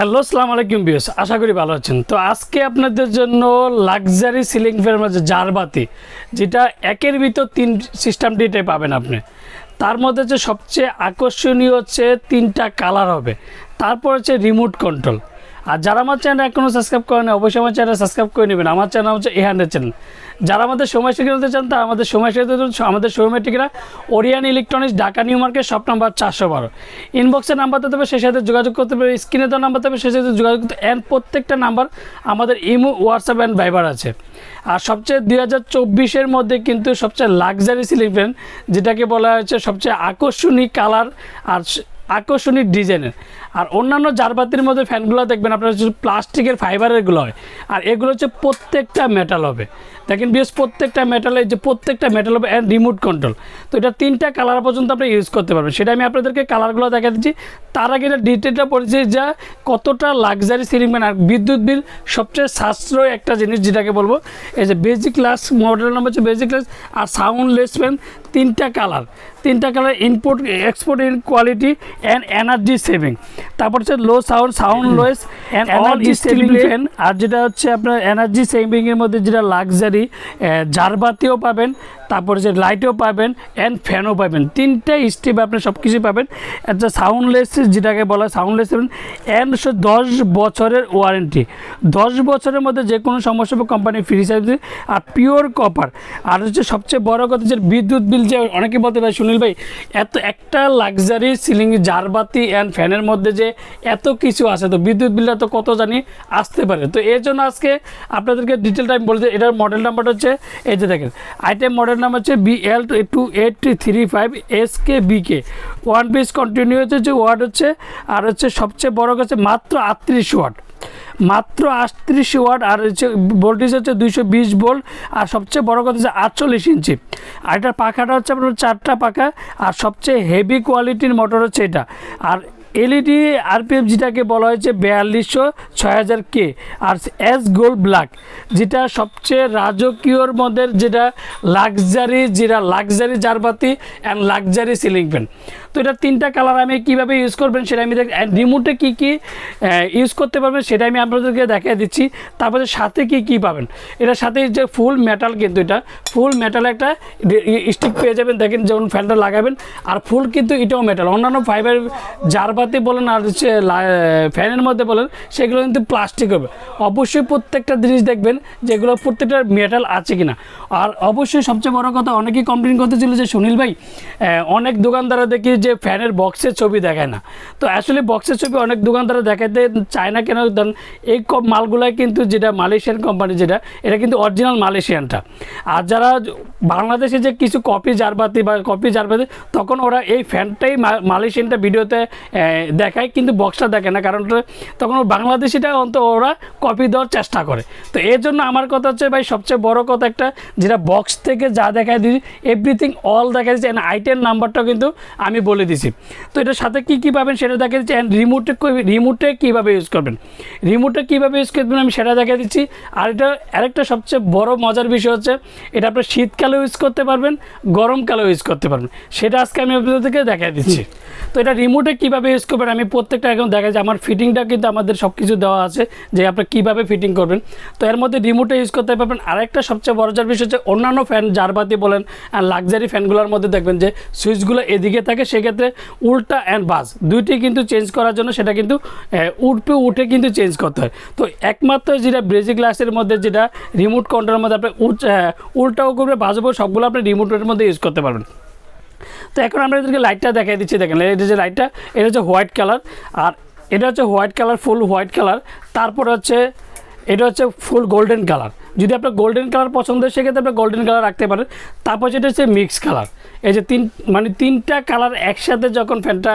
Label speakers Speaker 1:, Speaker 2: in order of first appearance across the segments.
Speaker 1: Hello আসসালামু আলাইকুম viewers, আশা করি ভালো আছেন। তো আজকে আপনাদের জন্য লাক্সারি সিলিং ফ্যানের মধ্যে জারবাতি, যেটা একের ভিতর তিন সিস্টেমটিতে পাবেন আপনি। তার মধ্যে যে সবচেয়ে আকর্ষণীয় হচ্ছে তিনটা কালার হবে, তারপর হচ্ছে রিমোট কন্ট্রোল। আর যারা আমার চ্যানেল এখনও সাবস্ক্রাইব করেন অবশ্যই আমার চ্যানেল সাবস্ক্রাইব করে নেবেন। আমার চ্যানেল হচ্ছে এহান্ডের চ্যানেল। যারা আমাদের সময় শিখে নিতে চান তারা আমাদের সময় শিখে আমাদের শোরুমের ঠিকানা Orion electronics, Dhaka new market, shop number 412। ইনবক্সের নাম্বার দিতে হবে, সেই সাথে যোগাযোগ করতে হবে। স্ক্রিনে দেওয়া নাম্বার দেবে, সেই সাথে যোগাযোগ করতে। অ্যান্ড প্রত্যেকটা নাম্বার আমাদের ইমো, হোয়াটসঅ্যাপ অ্যান্ড ভাইবার আছে। আর সবচেয়ে 2024-এর মধ্যে কিন্তু সবচেয়ে লাক্সারি সিলিং ফ্যান, যেটাকে বলা হচ্ছে সবচেয়ে আকর্ষণীয় কালার আর আকর্ষণীয় ডিজাইনের। আর অন্যান্য জারবাতির মধ্যে ফ্যানগুলো দেখবেন আপনার হচ্ছে প্লাস্টিকের ফাইবারেরগুলো হয়, আর এগুলো হচ্ছে প্রত্যেকটা মেটাল হবে। দেখেন বেশ প্রত্যেকটা মেটালে, যে প্রত্যেকটা মেটাল হবে অ্যান্ড রিমোট কন্ট্রোল। তো এটা তিনটা কালার পর্যন্ত আপনি ইউজ করতে পারবেন, সেটা আমি আপনাদেরকে কালারগুলো দেখা দিচ্ছি। তার আগে এটা ডিটেলটা পড়েছি যা কতটা লাক্সারি সিলিং ফ্যান আর বিদ্যুৎ বিল সবচেয়ে সাশ্রয় একটা জিনিস, যেটাকে বলবো এই যে বেসিক ক্লাস, মডেল নাম্বার হচ্ছে বেসিক ক্লাস। আর সাউন্ডলেস ফ্যান তিনটা colour input export in quality and energy saving. তারপর হচ্ছে low soundless and energy saving fan. আর যেটা হচ্ছে আপনার এনার্জি সেভিংয়ের মধ্যে যেটা লাক্সারি জারবাতিও পাবেন, তারপর যে লাইটও পাবেন অ্যান্ড ফ্যানও পাবেন। তিনটা স্টেপে আপনি সব কিছু পাবেন। একটা সাউন্ডলেস, যেটাকে বলা সাউন্ডলেস অ্যান্ড 10 বছরের ওয়ারেন্টি। 10 বছরের মধ্যে যে কোনো সমস্যা কোম্পানি ফ্রি সার্ভিস। আর পিওর কপার। আর হচ্ছে সবচেয়ে বড় কথা যে বিদ্যুৎ বিল, যে অনেকে বলতে পারে সুনীল ভাই এত একটা লাক্সারি সিলিং জারবাতি অ্যান্ড ফ্যানের মধ্যে যে এত কিছু আছে, তো বিদ্যুৎ বিলটা তো কত জানি আসতে পারে। তো এর জন্য আজকে আপনাদেরকে ডিটেলটা আমি বলতে, এটার মডেল নাম্বারটা হচ্ছে এই যে দেখেন, আইটেম মডেল নাম্বার হচ্ছে BL2835SKBK। ওয়ান পিস কন্টিনিউ হচ্ছে ওয়াট হচ্ছে, আর হচ্ছে সবচেয়ে বড় কাছে মাত্র 38 ওয়াট, মাত্র 38 ওয়াট। আর হচ্ছে ভোল্টেজ হচ্ছে 220 ভোল্ট। আর সবচেয়ে বড় কথা হচ্ছে 48 ইঞ্চি। আর এটার পাখাটা হচ্ছে আপনার 4টা পাখা। আর সবচেয়ে হেভি কোয়ালিটির মোটর হচ্ছে এটা। আর এলইডি আরপিএম, যেটাকে বলা হয়েছে 4200 6000K। আর এস গোল্ড ব্ল্যাক, যেটা সবচেয়ে রাজকীয়র মধ্যে যেটা লাক্সারি জারবাতি অ্যান্ড লাক্সারি সিলিং ফ্যান। তো এটা তিনটা কালার আমি কীভাবে ইউজ করবেন সেটা আমি রিমোটে কী কী ইউজ করতে পারবেন সেটা আমি আপনাদেরকে দেখিয়ে দিচ্ছি। তারপরে সাথে কী পাবেন, এটার সাথে যে ফুল মেটাল, কিন্তু এটা ফুল মেটাল একটা স্টিক পেয়ে যাবেন। দেখেন যখন ফ্যানটা লাগাবেন, আর ফুল কিন্তু এটাও মেটাল। অন্যান্য ফাইবার জারবাতি বলেন আর হচ্ছে ফ্যানের মধ্যে বলেন, সেগুলো কিন্তু প্লাস্টিক হবে। অবশ্যই প্রত্যেকটা জিনিস দেখবেন যেগুলো প্রত্যেকটা মেটাল আছে কিনা। আর অবশ্যই সবচেয়ে বড় কথা, অনেকেই কমপ্লেন করতেছিল যে সুনীল ভাই অনেক দোকানদাররা দেখি যে ফ্যানের বক্সের ছবি দেখায় না। তো আসলে বক্সের ছবি অনেক দোকানদাররা দেখাতে চায় না কেন, এই মালগুলাই কিন্তু যেটা মালয়েশিয়ান কোম্পানি, যেটা এটা কিন্তু অরিজিনাল মালয়েশিয়ানটা। আর যারা বাংলাদেশে যে কিছু কপি জারবাতি তখন ওরা এই ফ্যানটাই মালয়েশিয়ানটা ভিডিওতে দেখায়, কিন্তু বক্সটা দেখে না, কারণ তখন বাংলাদেশিটা অন্তত ওরা কপি দেওয়ার চেষ্টা করে। তো এর জন্য আমার কথা হচ্ছে ভাই, সবচেয়ে বড় কথা একটা, যেটা বক্স থেকে যা দেখায় দিচ্ছি এভরিথিং অল দেখা দিচ্ছে। অ্যান্ড আইটেম নাম্বারটাও কিন্তু আমি বলে দিছি। তো এটার সাথে কী পাবেন সেটা দেখা দিচ্ছি। অ্যান্ড রিমোটে কীভাবে ইউজ করবেন আমি সেটা দেখা দিচ্ছি। আর এটা আরেকটা সবচেয়ে বড় মজার বিষয় হচ্ছে, এটা আপনার শীতকালেও ইউজ করতে পারবেন, গরমকালেও ইউজ করতে পারবেন। সেটা আজকে আমি আপনাদেরকে দেখাই দিচ্ছি। তো এটা রিমোটে কীভাবে ইউজ করবেন আমি প্রত্যেকটা এখন দেখা যায়। আমার ফিটিংটা কিন্তু আমাদের সব কিছু দেওয়া আছে যে আপনি কীভাবে ফিটিং করবেন। তো এর মধ্যে রিমোটে ইউজ করতে পারবেন। আরেকটা সবচেয়ে বড় বিষয় হচ্ছে, অন্যান্য ফ্যান জারবাতি বলেন আর লাক্সারি ফ্যানগুলোর মধ্যে দেখবেন যে সুইচগুলো এদিকে থাকে, সেক্ষেত্রে উল্টা অ্যান্ড বাস দুইটি কিন্তু চেঞ্জ করার জন্য সেটা কিন্তু উঠে কিন্তু চেঞ্জ করতে হয়। তো একমাত্র যেটা বেসিক গ্লাসের মধ্যে যেটা রিমোট কন্ট্রোলের মধ্যে আপনি উল্টাও করবে, বাজবো, সবগুলো আপনি রিমোটের মধ্যে ইউজ করতে পারবেন। তো এখন আমরা এদেরকে লাইটটা দেখাই দিচ্ছি। দেখেন এটা যে লাইটটা, এটা হচ্ছে হোয়াইট কালার। আর এটা হচ্ছে হোয়াইট কালার, ফুল হোয়াইট কালার। তারপর হচ্ছে এটা হচ্ছে ফুল গোল্ডেন কালার। যদি আপনার গোল্ডেন কালার পছন্দ হয় সেক্ষেত্রে আপনি গোল্ডেন কালার রাখতে পারেন। তারপর যেটা হচ্ছে মিক্স কালার। এই যে তিনটা কালার একসাথে যখন ফ্যানটা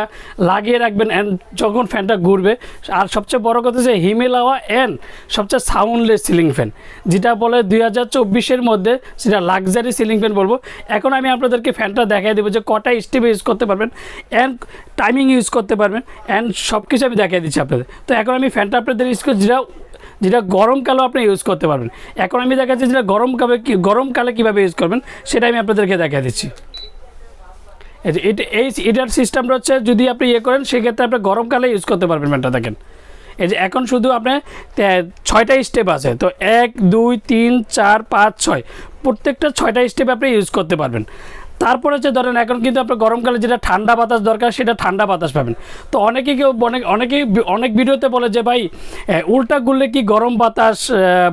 Speaker 1: লাগিয়ে রাখবেন অ্যান্ড যখন ফ্যানটা ঘুরবে। আর সবচেয়ে বড় কথা যে হিমেলাওয়া অ্যান্ড সবচেয়ে সাউন্ডলেস সিলিং ফ্যান, যেটা বলে 2024-এর মধ্যে সেটা লাক্সারি সিলিং ফ্যান বলবো। এখন আমি আপনাদেরকে ফ্যানটা দেখাই দেবো যে কটা স্টেপে ইউজ করতে পারবেন অ্যান্ড টাইমিং ইউজ করতে পারবেন অ্যান্ড সব কিছু আমি দেখাই দিচ্ছি আপনাদের। তো এখন আমি ফ্যানটা আপনাদের ইউজ করছি, যেটা গরমকালেও আপনি ইউজ করতে পারবেন। এখন আমি দেখাচ্ছি যেটা গরমকালে কীভাবে ইউজ করবেন সেটা আমি আপনাদেরকে দেখা দিচ্ছি। এটার সিস্টেমটা হচ্ছে, যদি আপনি করেন সেক্ষেত্রে আপনি গরমকালে ইউজ করতে পারবেন ফ্যানটা। দেখেন এই যে এখন শুধু আপনার 6টা স্টেপ আছে, তো 1 2 3 4 5 6 প্রত্যেকটা 6টা স্টেপ আপনি ইউজ করতে পারবেন। তারপর হচ্ছে ধরেন এখন কিন্তু আপনার গরমকালে যেটা ঠান্ডা বাতাস দরকার সেটা ঠান্ডা বাতাস পাবেন। তো অনেকেই অনেক ভিডিওতে বলে যে ভাই উল্টা ঘুরলে কি গরম বাতাস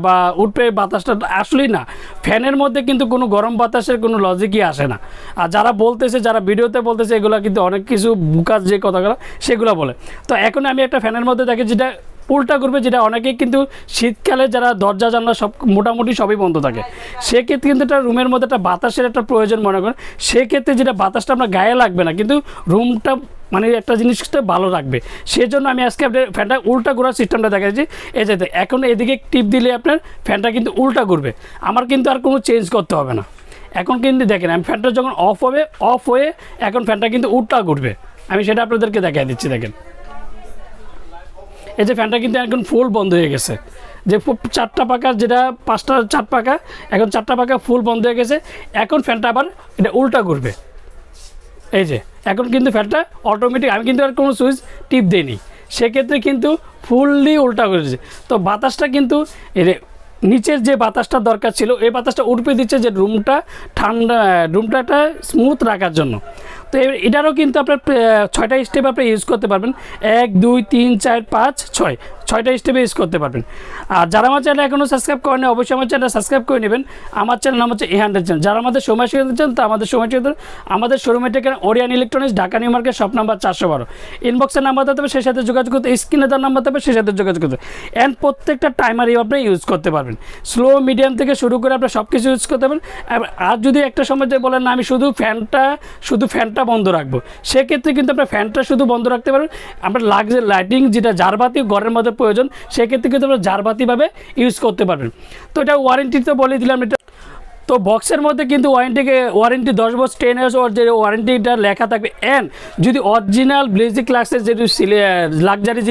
Speaker 1: বা উঠবে বাতাসটা, আসলেই না। ফ্যানের মধ্যে কিন্তু কোনো গরম বাতাসের কোনো লজিকই আসে না। আর যারা বলতেছে, যারা ভিডিওতে বলতেছে, এগুলো কিন্তু অনেক কিছু বুকাস যে কথাগুলো সেগুলো বলে। তো এখন আমি একটা ফ্যানের মধ্যে দেখি যেটা উল্টা করবে, যেটা অনেকেই কিন্তু শীতকালে যারা দরজা জানলা সব মোটামুটি সবই বন্ধ থাকে, সেক্ষেত্রে কিন্তু একটা রুমের মধ্যে একটা বাতাসের একটা প্রয়োজন মনে করেন, সেক্ষেত্রে যেটা বাতাসটা আপনার গায়ে লাগবে না, কিন্তু রুমটা মানে একটা জিনিসটা ভালো রাখবে। সেই জন্য আমি আজকে আপনার ফ্যানটা উল্টা ঘোরার সিস্টেমটা দেখাচ্ছি। এই যে এখন এদিকে টিপ দিলে আপনার ফ্যানটা কিন্তু উল্টা ঘুরবে, আমার কিন্তু আর কোনো চেঞ্জ করতে হবে না। এখন কিন্তু দেখেন আমি ফ্যানটা যখন অফ হয়ে এখন ফ্যানটা কিন্তু উল্টা ঘুরবে, আমি সেটা আপনাদেরকে দেখাই দিচ্ছি। দেখেন এই যে ফ্যানটা কিন্তু এখন ফুল বন্ধ হয়ে গেছে, যে 4টা পাকা, যেটা 5টা 4 পাকা, এখন 4টা পাকা ফুল বন্ধ হয়ে গেছে। এখন ফ্যানটা আবার এটা উল্টা ঘুরবে। এই যে এখন কিন্তু ফ্যানটা অটোমেটিক, আমি কিন্তু আর কোনো সুইচ টিপ দিইনি, সেক্ষেত্রে কিন্তু ফুললি উল্টা করেছে। তো বাতাসটা কিন্তু নিচের যে বাতাসটা দরকার ছিল এই বাতাসটা উঠবে দিচ্ছে, যে রুমটা ঠান্ডা, রুমটা স্মুথ রাখার জন্য। তো এটারও কিন্তু আপনার 6টা স্টেপ আপনি ইউজ করতে পারবেন। 1 2 3 4 5 6 6টা স্টেপে ইউজ করতে পারবেন। আর যারা আমার চ্যানেল এখনও সাবস্ক্রাইব করেনি অবশ্যই আমার চ্যানেল সাবস্ক্রাইব করে নেবেন। আমার চ্যানেল নাম হচ্ছে E100 চ্যানেল। যারা আমাদের সময় শিখতে চান, তো আমাদের সময় শিখতে আমাদের শোরুমে থেকে Orion electronics, Dhaka new market, shop number 412। ইনবক্সের নাম্বার দিতে হবে, সেই সাথে যোগাযোগ করতে, স্ক্রিনে দেওয়ার নাম্বার দেবে, সেই সাথে যোগাযোগ করতে। অ্যান্ড প্রত্যেকটা টাইমারই আপনি ইউজ করতে পারবেন, স্লো মিডিয়াম থেকে শুরু করে আপনি সব কিছু ইউজ করতে পারবেন। আর যদি একটা সময় যে বলেন না আমি শুধু ফ্যানটা বন্ধ রাখবো, সেক্ষেত্রে কিন্তু আপনার ফ্যানটা শুধু বন্ধ রাখতে পারবেন। আপনার লাইটিং যেটা জারবাতি ঘরের মধ্যে প্রয়োজন, সেক্ষেত্রে কিন্তু আপনার জারবাতিভাবে ইউজ করতে পারবেন। তো এটা ওয়ারেন্টি তো বলে দিলাম। এটা তো বক্সের মধ্যে কিন্তু ওয়ারেন্টি 10 বছর 10 ইয়ার্স ওর যে ওয়ারেন্টিটা লেখা থাকবে। অ্যান্ড যদি অরিজিনাল ব্লেজি ক্লাসের যদি লাক্সারি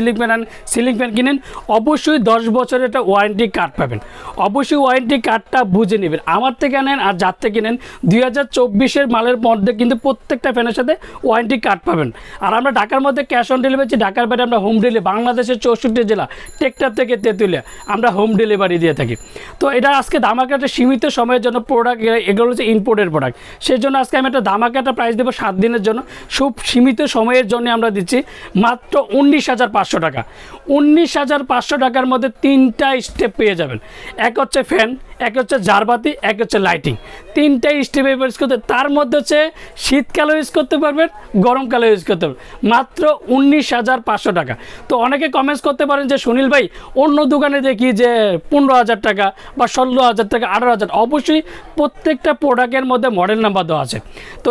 Speaker 1: সিলিং ফ্যান কিনেন, অবশ্যই 10 বছরের একটা ওয়ারেন্টি কার্ড পাবেন। অবশ্যই ওয়ারেন্টি কার্ডটা বুঝে নেবেন, আমার থেকে নেন আর যার থেকে নেন। 2024-এর মালের মধ্যে কিন্তু প্রত্যেকটা ফ্যানের সাথে ওয়ারেন্টি কার্ড পাবেন। আর আমরা ঢাকার মধ্যে ক্যাশ অন ডেলিভারি, ঢাকার বাইরে আমরা হোম ডেলিভারি, বাংলাদেশের 64 জেলা টেকটাপ থেকে তেঁতুলিয়া আমরা হোম ডেলিভারি দিয়ে থাকি। তো এটা আজকে ধামাকাটা সীমিত সময়ের জন্য প্রোডাক্ট, এগুলো হচ্ছে ইম্পোর্টের প্রোডাক্ট, সেই জন্য আজকে আমি একটা ধামাকাটা প্রাইস দেবো 7 দিনের জন্য। খুব সীমিত সময়ের জন্য আমরা দিচ্ছি মাত্র 19,500 টাকা। 19,500 টাকার মধ্যে 3টা স্টেপ পেয়ে যাবেন। এক হচ্ছে ফ্যান, এক হচ্ছে জারবাতি, এক হচ্ছে লাইটিং, 3টাই স্টেপে ইউজ করতে। তার মধ্যে হচ্ছে শীতকালে ইউজ করতে পারবেন, গরমকালে ইউজ করতে পারবেন, মাত্র 19,500 টাকা। তো অনেকে কমেন্টস করতে পারেন যে সুনীল ভাই অন্য দোকানে দেখি যে 15,000 টাকা বা 16,000 টাকা, 18,000। অবশ্যই প্রত্যেকটা প্রোডাক্টের মধ্যে মডেল নাম্বার দেওয়া আছে, তো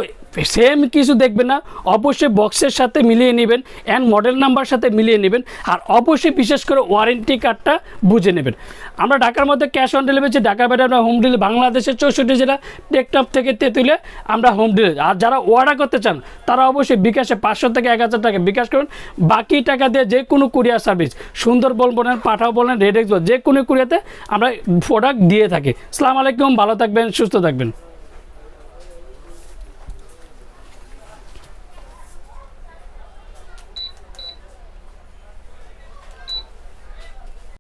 Speaker 1: সেম কিছু দেখবেন না, অবশ্যই বক্সের সাথে মিলিয়ে নেবেন অ্যান্ড মডেল নাম্বার সাথে মিলিয়ে নেবেন। আর অবশ্যই বিশেষ করে ওয়ারেন্টি কার্ডটা বুঝে নেবেন। আমরা ঢাকার মধ্যে ক্যাশ অন ডেলিভারি, ঢাকার বাইরে আমরা হোম ডেলিভারি, বাংলাদেশের 64 জেলা টেকটপ থেকে তেঁতুলিয়া আমরা হোম ডেলিভারি। আর যারা অর্ডার করতে চান তারা অবশ্যই বিকাশে 500 থেকে 1,000 টাকা বিকাশ করুন, বাকি টাকা দিয়ে যে কোনো কুরিয়ার সার্ভিস, সুন্দরবন বলেন, পাঠাও বলেন, রেড এক্স বলেন, যে কোনো কুরিয়াতে আমরা প্রোডাক্ট দিয়ে থাকি। আসসালামু আলাইকুম, ভালো থাকবেন, সুস্থ থাকবেন।